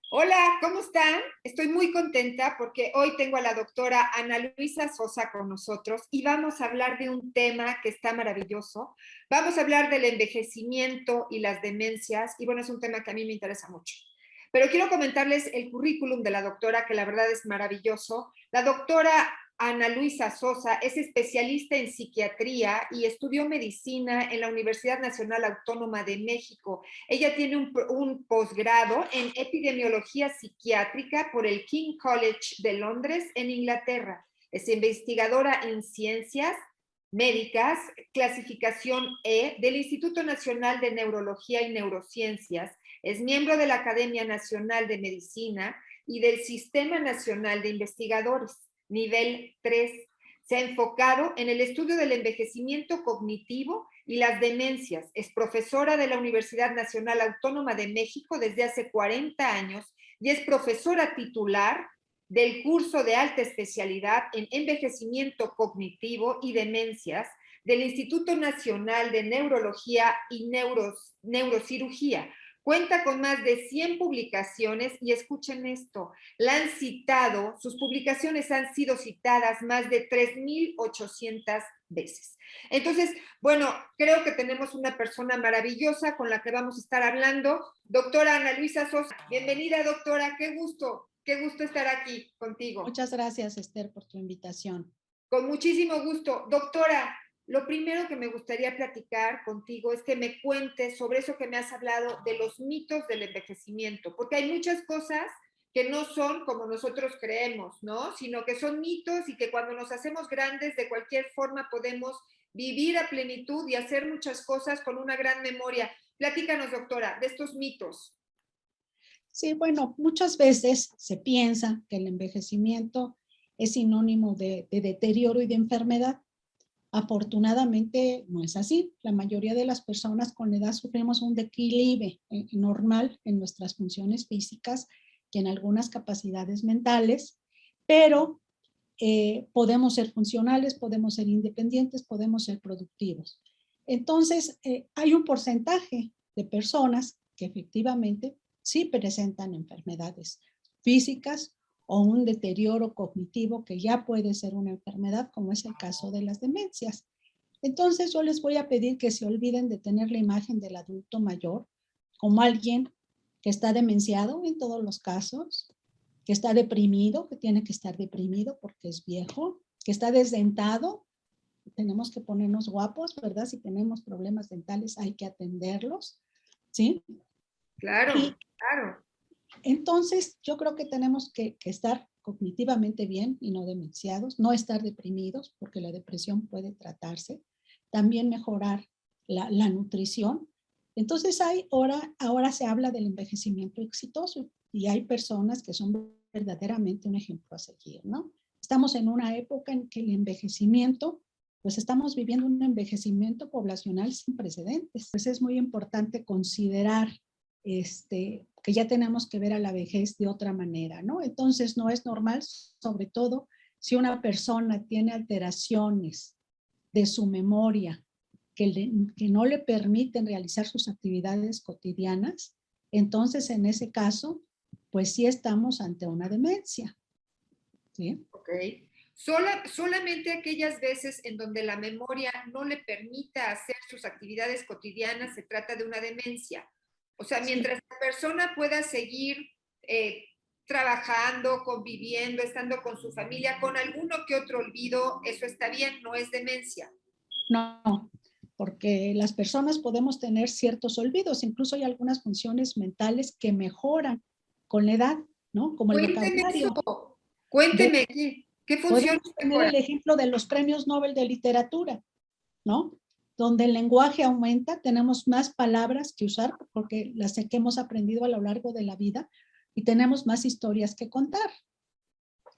Hola, ¿cómo están? Estoy muy contenta porque hoy tengo a la doctora Ana Luisa Sosa con nosotros y vamos a hablar de un tema que está maravilloso. Vamos a hablar del envejecimiento y las demencias y bueno, es un tema que a mí me interesa mucho. Pero quiero comentarles el currículum de la doctora, que la verdad es maravilloso. La doctora Ana Luisa Sosa es especialista en psiquiatría y estudió medicina en la Universidad Nacional Autónoma de México. Ella tiene un posgrado en epidemiología psiquiátrica por el King College de Londres, en Inglaterra. Es investigadora en ciencias médicas, clasificación E del Instituto Nacional de Neurología y Neurociencias. Es miembro de la Academia Nacional de Medicina y del Sistema Nacional de Investigadores, nivel 3. Se ha enfocado en el estudio del envejecimiento cognitivo y las demencias. Es profesora de la Universidad Nacional Autónoma de México desde hace 40 años y es profesora titular del curso de alta especialidad en envejecimiento cognitivo y demencias del Instituto Nacional de Neurología y Neurocirugía. Cuenta con más de 100 publicaciones y escuchen esto, la han citado, sus publicaciones han sido citadas más de 3,800 veces. Entonces, bueno, creo que tenemos una persona maravillosa con la que vamos a estar hablando. Doctora Ana Luisa Sosa, bienvenida doctora, qué gusto estar aquí contigo. Muchas gracias, Esther, por tu invitación. Con muchísimo gusto. Doctora, lo primero que me gustaría platicar contigo es que me cuentes sobre eso que me has hablado de los mitos del envejecimiento, porque hay muchas cosas que no son como nosotros creemos, ¿no? Sino que son mitos y que cuando nos hacemos grandes de cualquier forma podemos vivir a plenitud y hacer muchas cosas con una gran memoria. Platícanos, doctora, de estos mitos. Sí, bueno, muchas veces se piensa que el envejecimiento es sinónimo de deterioro y de enfermedad. Afortunadamente no es así. La mayoría de las personas con la edad sufrimos un declive normal en nuestras funciones físicas y en algunas capacidades mentales, pero podemos ser funcionales, podemos ser independientes, podemos ser productivos. Entonces, hay un porcentaje de personas que efectivamente sí presentan enfermedades físicas o un deterioro cognitivo que ya puede ser una enfermedad, como es el caso de las demencias. Entonces, yo les voy a pedir que se olviden de tener la imagen del adulto mayor como alguien que está demenciado en todos los casos, que está deprimido, que tiene que estar deprimido porque es viejo, que está desdentado, tenemos que ponernos guapos, ¿verdad? Si tenemos problemas dentales hay que atenderlos, ¿sí? Claro, Y claro. entonces yo creo que tenemos que estar cognitivamente bien y no demenciados, no estar deprimidos porque la depresión puede tratarse, también mejorar la nutrición. Entonces ahora se habla del envejecimiento exitoso y hay personas que son verdaderamente un ejemplo a seguir, ¿no? Estamos en una época en que el envejecimiento, pues estamos viviendo un envejecimiento poblacional sin precedentes. Pues es muy importante considerar que ya tenemos que ver a la vejez de otra manera, ¿no? Entonces no es normal, sobre todo si una persona tiene alteraciones de su memoria que no le permiten realizar sus actividades cotidianas, entonces en ese caso, pues sí estamos ante una demencia, ¿sí? Ok. Solamente aquellas veces en donde la memoria no le permita hacer sus actividades cotidianas se trata de una demencia. O sea, Sí. mientras la persona pueda seguir eh, trabajando, conviviendo, estando con su familia, con alguno que otro olvido, eso está bien, no es demencia. No, porque las personas podemos tener ciertos olvidos, incluso hay algunas funciones mentales que mejoran con la edad, ¿no? Como el Cuénteme eso, vocabulario. De, cuénteme qué función podemos tener mejora. el ejemplo de los premios Nobel de literatura, ¿no? Donde el lenguaje aumenta, tenemos más palabras que usar porque las que hemos aprendido a lo largo de la vida y tenemos más historias que contar.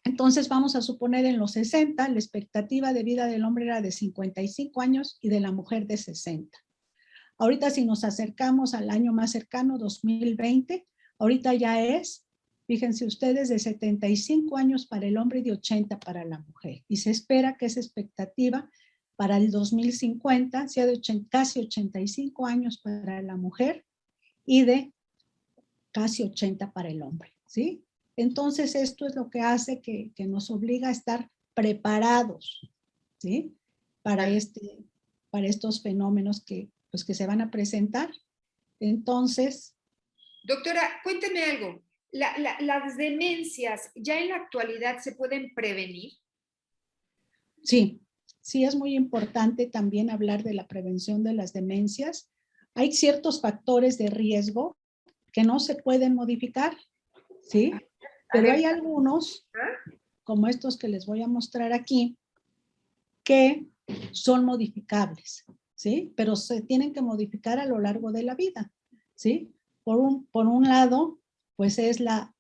Entonces vamos a suponer en los 60, la expectativa de vida del hombre era de 55 años y de la mujer de 60. Ahorita si nos acercamos al año más cercano, 2020, ahorita ya es, fíjense ustedes, de 75 años para el hombre y de 80 para la mujer. Y se espera que esa expectativa para el 2050 sea de casi 85 años para la mujer y de casi 80 para el hombre. ¿sí? Entonces esto es lo que hace que nos obliga a estar preparados, ¿sí? Para, para estos fenómenos que, pues, que se van a presentar. Entonces... Doctora, cuénteme algo. ¿Las demencias ya en la actualidad se pueden prevenir? Sí, sí es muy importante también hablar de la prevención de las demencias. Hay ciertos factores de riesgo que no se pueden modificar, ¿sí? Pero hay algunos, como estos que les voy a mostrar aquí, que son modificables, ¿sí? Pero se tienen que modificar a lo largo de la vida, ¿sí? Por un lado, pues es la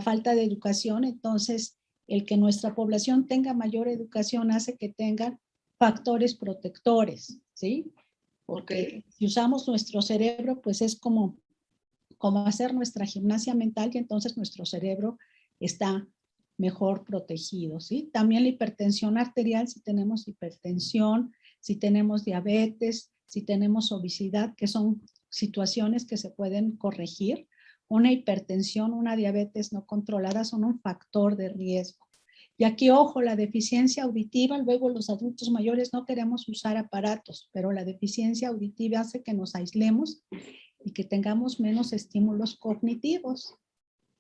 falta de educación. Entonces, el que nuestra población tenga mayor educación hace que tengan factores protectores, ¿sí? Porque si usamos nuestro cerebro, pues es como hacer nuestra gimnasia mental, y entonces nuestro cerebro está mejor protegido, ¿sí? También la hipertensión arterial, si tenemos hipertensión, si tenemos diabetes, si tenemos obesidad, que son situaciones que se pueden corregir. Una hipertensión, una diabetes no controlada son un factor de riesgo. Y aquí, ojo, la deficiencia auditiva, luego los adultos mayores no queremos usar aparatos, pero la deficiencia auditiva hace que nos aislemos y que tengamos menos estímulos cognitivos.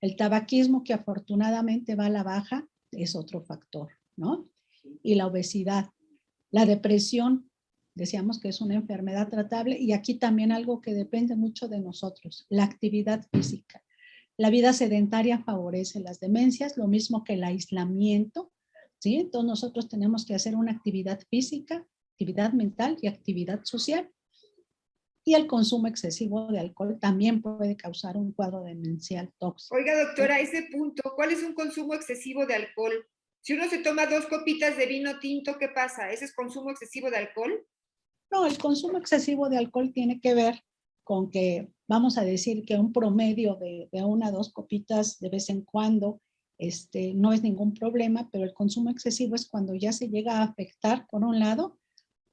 El tabaquismo, que afortunadamente va a la baja, es otro factor, ¿no? Y la obesidad. La depresión, decíamos que es una enfermedad tratable, y aquí también algo que depende mucho de nosotros, la actividad física. La vida sedentaria favorece las demencias, lo mismo que el aislamiento, ¿sí? Entonces nosotros tenemos que hacer una actividad física, actividad mental y actividad social. Y el consumo excesivo de alcohol también puede causar un cuadro demencial tóxico. Oiga, doctora, ese punto, ¿cuál es un consumo excesivo de alcohol? Si uno se toma 2 copitas de vino tinto, ¿qué pasa? ¿Ese es consumo excesivo de alcohol? No, el consumo excesivo de alcohol tiene que ver con que, vamos a decir que un promedio de 1 a 2 copitas de vez en cuando no es ningún problema, pero el consumo excesivo es cuando ya se llega a afectar, por un lado,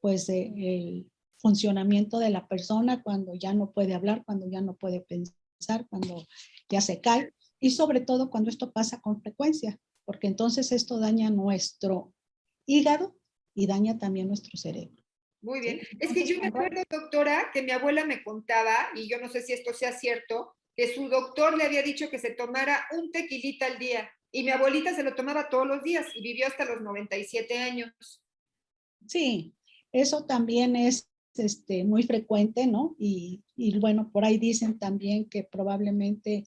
pues el funcionamiento de la persona, cuando ya no puede hablar, cuando ya no puede pensar, cuando ya se cae, y sobre todo cuando esto pasa con frecuencia, porque entonces esto daña nuestro hígado y daña también nuestro cerebro. Muy bien. ¿Sí? Es que Entonces, yo me acuerdo, doctora, que mi abuela me contaba, y yo no sé si esto sea cierto, que su doctor le había dicho que se tomara un tequilita al día. Y mi abuelita se lo tomaba todos los días y vivió hasta los 97 años. sí, eso también es muy frecuente, ¿no? Y bueno, por ahí dicen también que probablemente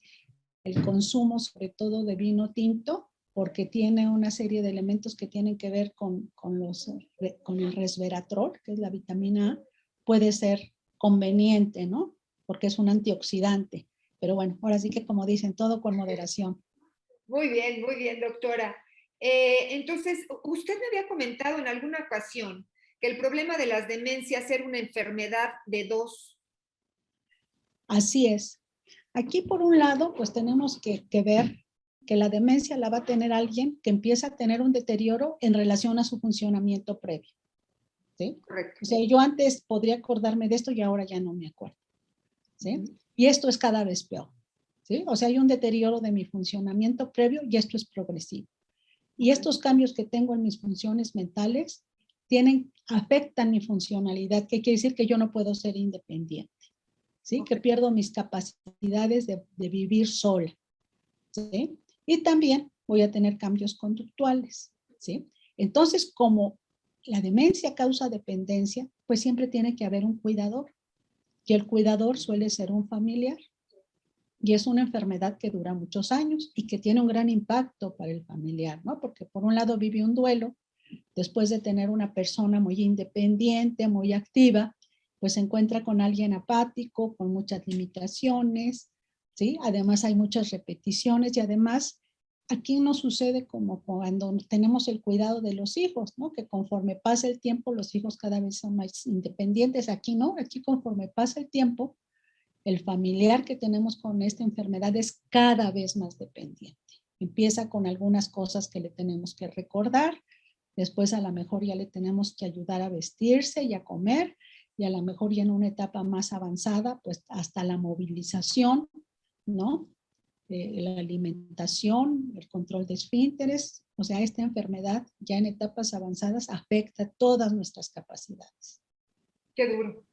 el consumo, sobre todo de vino tinto, porque tiene una serie de elementos que tienen que ver con el resveratrol, que es la vitamina A, puede ser conveniente, ¿no? Porque es un antioxidante. Pero bueno, ahora sí que como dicen, todo con moderación. Muy bien, doctora. Entonces, usted me había comentado en alguna ocasión que el problema de las demencias era una enfermedad de dos. Así es. Aquí por un lado, pues tenemos que ver que la demencia la va a tener alguien que empieza a tener un deterioro en relación a su funcionamiento previo, ¿sí? Correcto. O sea, yo antes podría acordarme de esto y ahora ya no me acuerdo, ¿sí? Y esto es cada vez peor, ¿sí? O sea, hay un deterioro de mi funcionamiento previo y esto es progresivo. Y estos cambios que tengo en mis funciones mentales afectan mi funcionalidad, que quiere decir que yo no puedo ser independiente, ¿sí? Que pierdo mis capacidades de vivir sola, ¿sí? Y también voy a tener cambios conductuales, ¿sí? Entonces, como la demencia causa dependencia, pues siempre tiene que haber un cuidador, y el cuidador suele ser un familiar. Y es una enfermedad que dura muchos años y que tiene un gran impacto para el familiar, ¿no? Porque por un lado vive un duelo, después de tener una persona muy independiente, muy activa, pues se encuentra con alguien apático, con muchas limitaciones, ¿sí? Además hay muchas repeticiones y además aquí no sucede como cuando tenemos el cuidado de los hijos, ¿no? Que conforme pasa el tiempo los hijos cada vez son más independientes. Aquí no, aquí conforme pasa el tiempo, el familiar que tenemos con esta enfermedad es cada vez más dependiente. Empieza con algunas cosas que le tenemos que recordar, después a lo mejor ya le tenemos que ayudar a vestirse y a comer, y a lo mejor ya en una etapa más avanzada, pues hasta la movilización, ¿no? la alimentación, el control de esfínteres. O sea, esta enfermedad ya en etapas avanzadas afecta todas nuestras capacidades. Qué duro,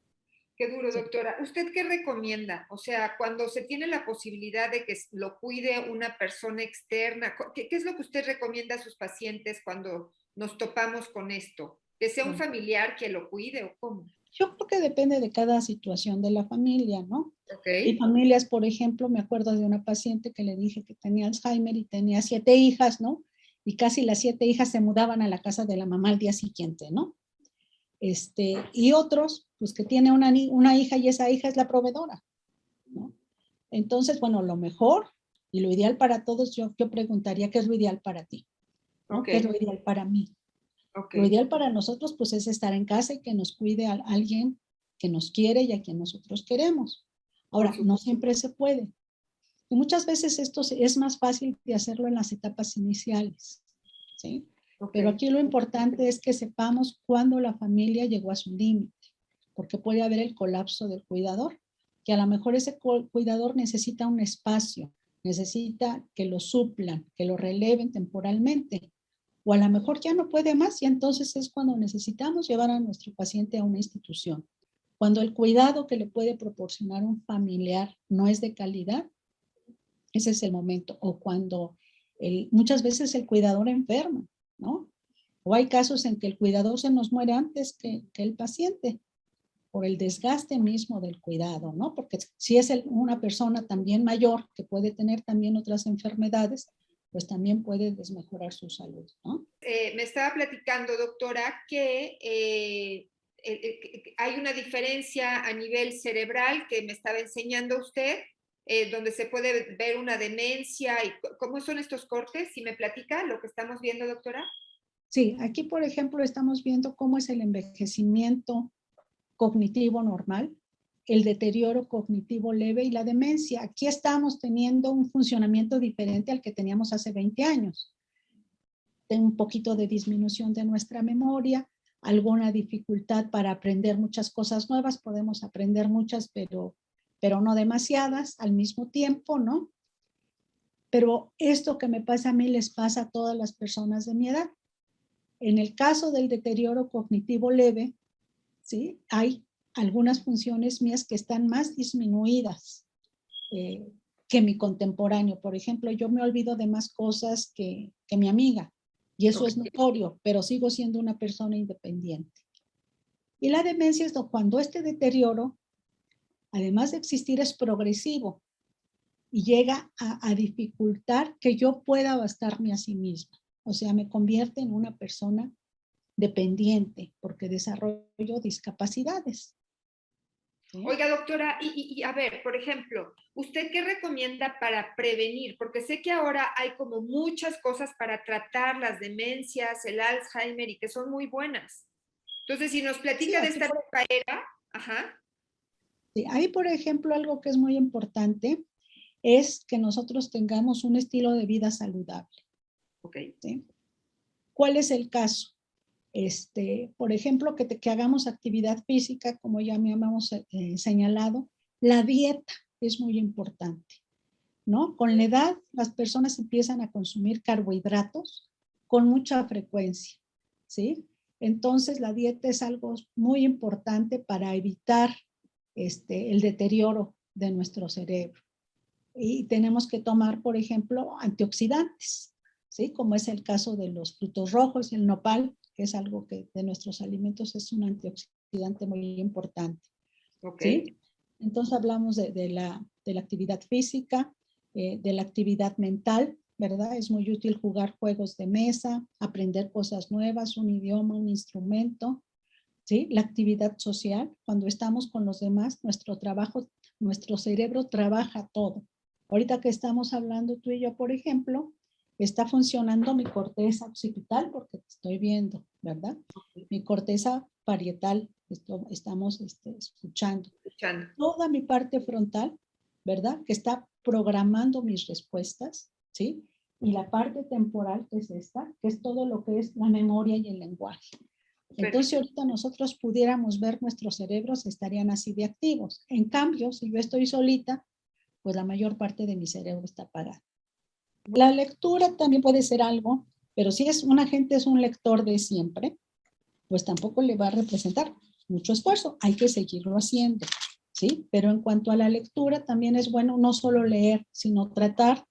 Sí. doctora. ¿Usted qué recomienda? O sea, cuando se tiene la posibilidad de que lo cuide una persona externa, ¿qué es lo que usted recomienda a sus pacientes cuando nos topamos con esto? ¿Que sea un familiar que lo cuide o cómo? Yo creo que depende de cada situación de la familia, ¿no? Ok. Y familias, por ejemplo, me acuerdo de una paciente que le dije que tenía Alzheimer y tenía 7 hijas, ¿no? Y casi las 7 hijas se mudaban a la casa de la mamá al día siguiente, ¿no? Y otros, pues que tiene una hija y esa hija es la proveedora, ¿no? Entonces, bueno, lo mejor y lo ideal para todos, yo preguntaría qué es lo ideal para ti, ¿no? Ok. ¿Qué es lo ideal para mí? Ok. Lo ideal para nosotros, pues, es estar en casa y que nos cuide a alguien que nos quiere y a quien nosotros queremos. Ahora, no siempre se puede. Y muchas veces esto es más fácil de hacerlo en las etapas iniciales, ¿sí? Ok. Pero aquí lo importante es que sepamos cuándo la familia llegó a su límite, porque puede haber el colapso del cuidador, que a lo mejor ese cuidador necesita un espacio, necesita que lo suplan, que lo releven temporalmente, o a lo mejor ya no puede más y entonces es cuando necesitamos llevar a nuestro paciente a una institución. Cuando el cuidado que le puede proporcionar un familiar no es de calidad, ese es el momento. O cuando muchas veces el cuidador enferma, ¿no? O hay casos en que el cuidador se nos muere antes que el paciente por el desgaste mismo del cuidado, ¿no? Porque si es una persona también mayor que puede tener también otras enfermedades, pues también puede desmejorar su salud, ¿no? Me estaba platicando, doctora, que hay una diferencia a nivel cerebral que me estaba enseñando usted, donde se puede ver una demencia. Y ¿cómo son estos cortes? Si me platica lo que estamos viendo, doctora. Sí, aquí por ejemplo estamos viendo cómo es el envejecimiento cognitivo normal, el deterioro cognitivo leve y la demencia. Aquí estamos teniendo un funcionamiento diferente al que teníamos hace 20 años. Un poquito de disminución de nuestra memoria, alguna dificultad para aprender muchas cosas nuevas, podemos aprender muchas, pero no demasiadas al mismo tiempo, ¿no? Pero esto que me pasa a mí les pasa a todas las personas de mi edad. En el caso del deterioro cognitivo leve, ¿sí? Hay algunas funciones mías que están más disminuidas que mi contemporáneo. Por ejemplo, yo me olvido de más cosas que mi amiga y eso es notorio, pero sigo siendo una persona independiente. Y la demencia es cuando este deterioro, además de existir, es progresivo y llega a dificultar que yo pueda bastarme a sí misma. O sea, me convierte en una persona dependiente porque desarrollo discapacidades. ¿Sí? Oiga, doctora, a ver, por ejemplo, ¿usted qué recomienda para prevenir? Porque sé que ahora hay como muchas cosas para tratar las demencias, el Alzheimer y que son muy buenas. Entonces, si nos Sí, platica de esta nueva era, ajá. sí, ahí, por ejemplo, algo que es muy importante es que nosotros tengamos un estilo de vida saludable. Ok. ¿Sí? ¿Cuál es el caso? Por ejemplo, que hagamos actividad física, como ya me hemos señalado. La dieta es muy importante, ¿no? Con la edad, las personas empiezan a consumir carbohidratos con mucha frecuencia, ¿sí? Entonces, la dieta es algo muy importante para evitar el deterioro de nuestro cerebro. Y tenemos que tomar, por ejemplo, antioxidantes, ¿sí? Como es el caso de los frutos rojos y el nopal, que es algo que de nuestros alimentos es un antioxidante muy importante, Ok. ¿sí? Entonces hablamos de la actividad física, de la actividad mental, ¿verdad? Es muy útil jugar juegos de mesa, aprender cosas nuevas, un idioma, un instrumento, ¿sí? La actividad social, cuando estamos con los demás, nuestro cerebro trabaja todo. Ahorita que estamos hablando tú y yo, por ejemplo, está funcionando mi corteza occipital porque te estoy viendo, ¿verdad? Mi corteza parietal, estamos escuchando. Escuchando. Toda mi parte frontal, ¿verdad? Que está programando mis respuestas, ¿sí? Y la parte temporal, que es esta, que es todo lo que es la memoria y el lenguaje. Entonces, si ahorita nosotros pudiéramos ver nuestros cerebros, estarían así de activos. En cambio, si yo estoy solita, pues la mayor parte de mi cerebro está apagada. La lectura también puede ser algo, pero si es una gente es un lector de siempre, pues tampoco le va a representar mucho esfuerzo. Hay que seguirlo haciendo, ¿sí? Pero en cuanto a la lectura, también es bueno no solo leer, sino tratar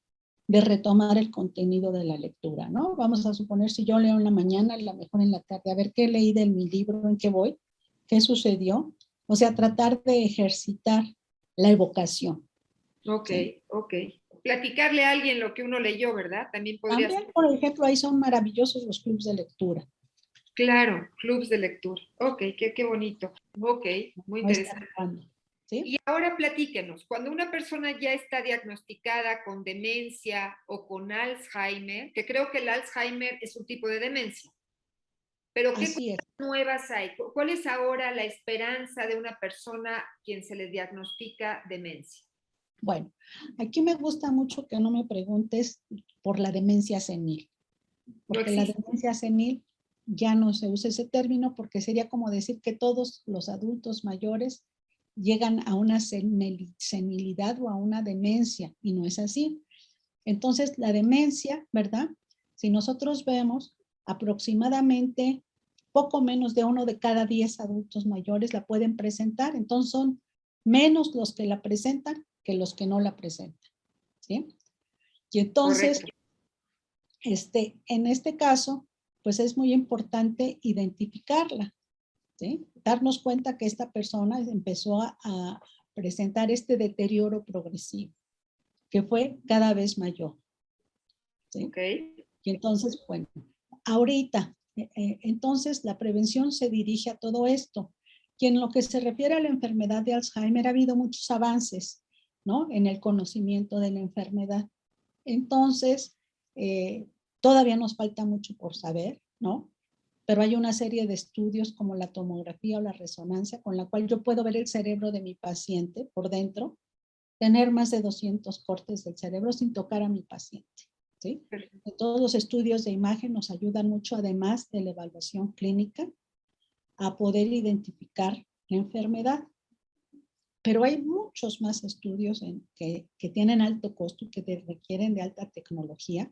de retomar el contenido de la lectura, ¿no? Vamos a suponer, si yo leo en la mañana, a lo mejor en la tarde, a ver qué leí de mi libro, en qué voy, qué sucedió. O sea, tratar de ejercitar la evocación. Ok, ¿Sí? ok. Platicarle a alguien lo que uno leyó, ¿verdad? También podría También, ser. por ejemplo, ahí son maravillosos los clubes de lectura. Claro, clubs de lectura. Ok, qué bonito. Ok, muy No está interesante. jugando, ¿sí? Y ahora platíquenos, cuando una persona ya está diagnosticada con demencia o con Alzheimer, que creo que el Alzheimer es un tipo de demencia, pero ¿qué Así es. cosas nuevas hay? ¿Cuál es ahora la esperanza de una persona quien se le diagnostica demencia? Bueno, aquí me gusta mucho que no me preguntes por la demencia senil, No porque la existe. demencia senil ya no se usa ese término porque sería como decir que todos los adultos mayores llegan a una senilidad o a una demencia y no es así. Entonces, la demencia, ¿verdad? Si nosotros vemos aproximadamente poco menos de 1 de cada 10 adultos mayores la pueden presentar, entonces son menos los que la presentan que los que no la presentan, ¿sí? Y entonces, Correcto. en este caso, pues es muy importante identificarla, ¿sí? Darnos cuenta que esta persona empezó a presentar este deterioro progresivo, que fue cada vez mayor, ¿sí? Ok. Y entonces, bueno, ahorita, entonces la prevención se dirige a todo esto. Y en lo que se refiere a la enfermedad de Alzheimer, ha habido muchos avances, ¿no? En el conocimiento de la enfermedad. Entonces, todavía nos falta mucho por saber, ¿no? Pero hay una serie de estudios como la tomografía o la resonancia con la cual yo puedo ver el cerebro de mi paciente por dentro, tener más de 200 cortes del cerebro sin tocar a mi paciente, ¿sí? Todos los estudios de imagen nos ayudan mucho, además de la evaluación clínica, a poder identificar la enfermedad. Pero hay muchos más estudios que tienen alto costo y que requieren de alta tecnología.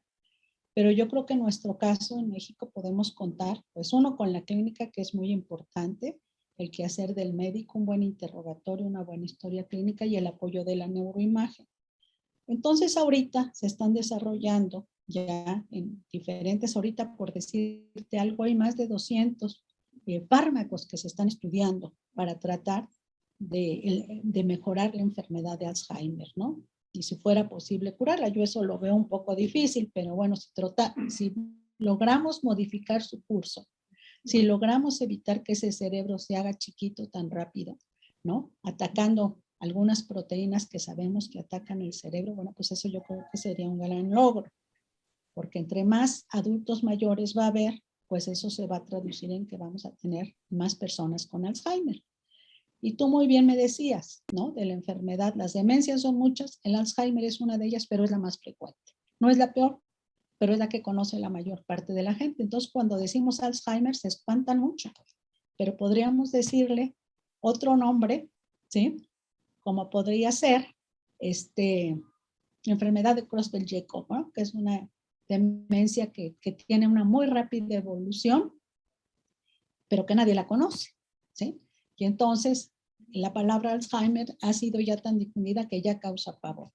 Pero yo creo que en nuestro caso en México podemos contar, pues uno con la clínica, que es muy importante, el quehacer del médico, un buen interrogatorio, una buena historia clínica y el apoyo de la neuroimagen. Entonces ahorita se están desarrollando ya en diferentes, ahorita por decirte algo, hay más de 200 fármacos que se están estudiando para tratar de mejorar la enfermedad de Alzheimer, ¿no? Y si fuera posible curarla, yo eso lo veo un poco difícil, pero bueno, si logramos modificar su curso, si logramos evitar que ese cerebro se haga chiquito tan rápido, ¿no? Atacando algunas proteínas que sabemos que atacan el cerebro, bueno, pues eso yo creo que sería un gran logro, porque entre más adultos mayores va a haber, pues eso se va a traducir en que vamos a tener más personas con Alzheimer. Y tú muy bien me decías, ¿no? De la enfermedad, las demencias son muchas, el Alzheimer es una de ellas, pero es la más frecuente. No es la peor, pero es la que conoce la mayor parte de la gente. Entonces, cuando decimos Alzheimer, se espantan mucho, pero podríamos decirle otro nombre, ¿sí? Como podría ser enfermedad de Creutzfeldt-Jakob, ¿no? Que es una demencia que tiene una muy rápida evolución, pero que nadie la conoce, ¿sí? Y entonces la palabra Alzheimer ha sido ya tan difundida que ya causa pavor,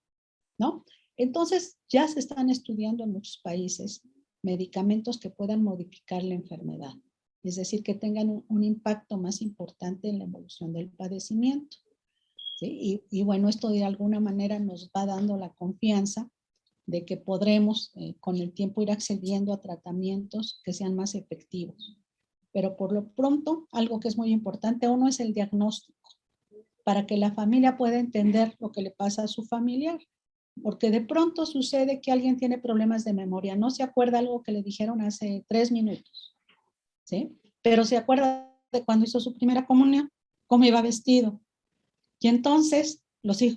¿no? Entonces ya se están estudiando en muchos países medicamentos que puedan modificar la enfermedad, es decir, que tengan un impacto más importante en la evolución del padecimiento. ¿Sí? Y bueno, esto de alguna manera nos va dando la confianza de que podremos con el tiempo ir accediendo a tratamientos que sean más efectivos. Pero por lo pronto, algo que es muy importante, uno es el diagnóstico, para que la familia pueda entender lo que le pasa a su familiar. Porque de pronto sucede que alguien tiene problemas de memoria, no se acuerda algo que le dijeron hace 3 minutos, ¿sí? Pero se acuerda de cuando hizo su primera comunión, cómo iba vestido. Y entonces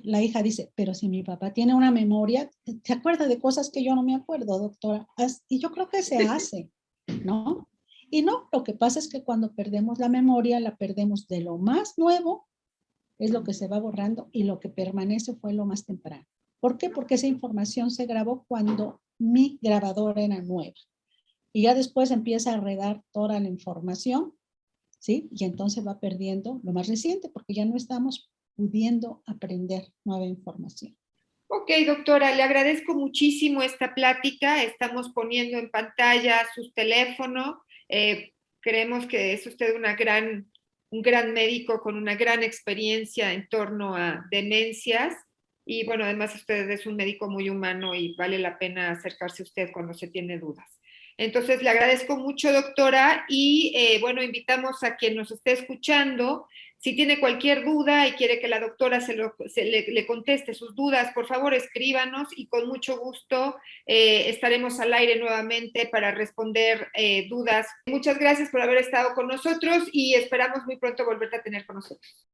la hija dice, pero si mi papá tiene una memoria, ¿te acuerdas de cosas que yo no me acuerdo, doctora? Y yo creo que se hace, ¿no? Y no, lo que pasa es que cuando perdemos la memoria, la perdemos de lo más nuevo, es lo que se va borrando y lo que permanece fue lo más temprano. ¿Por qué? Porque esa información se grabó cuando mi grabadora era nueva. Y ya después empieza a redar toda la información, ¿sí? Y entonces va perdiendo lo más reciente porque ya no estamos pudiendo aprender nueva información. Ok, doctora, le agradezco muchísimo esta plática. Estamos poniendo en pantalla sus teléfonos. Creemos que es usted un gran médico con una gran experiencia en torno a demencias. Y bueno, además usted es un médico muy humano y vale la pena acercarse a usted cuando se tiene dudas. Entonces, le agradezco mucho, doctora, y bueno, invitamos a quien nos esté escuchando. Si tiene cualquier duda y quiere que la doctora le conteste sus dudas, por favor escríbanos y con mucho gusto estaremos al aire nuevamente para responder dudas. Muchas gracias por haber estado con nosotros y esperamos muy pronto volverte a tener con nosotros.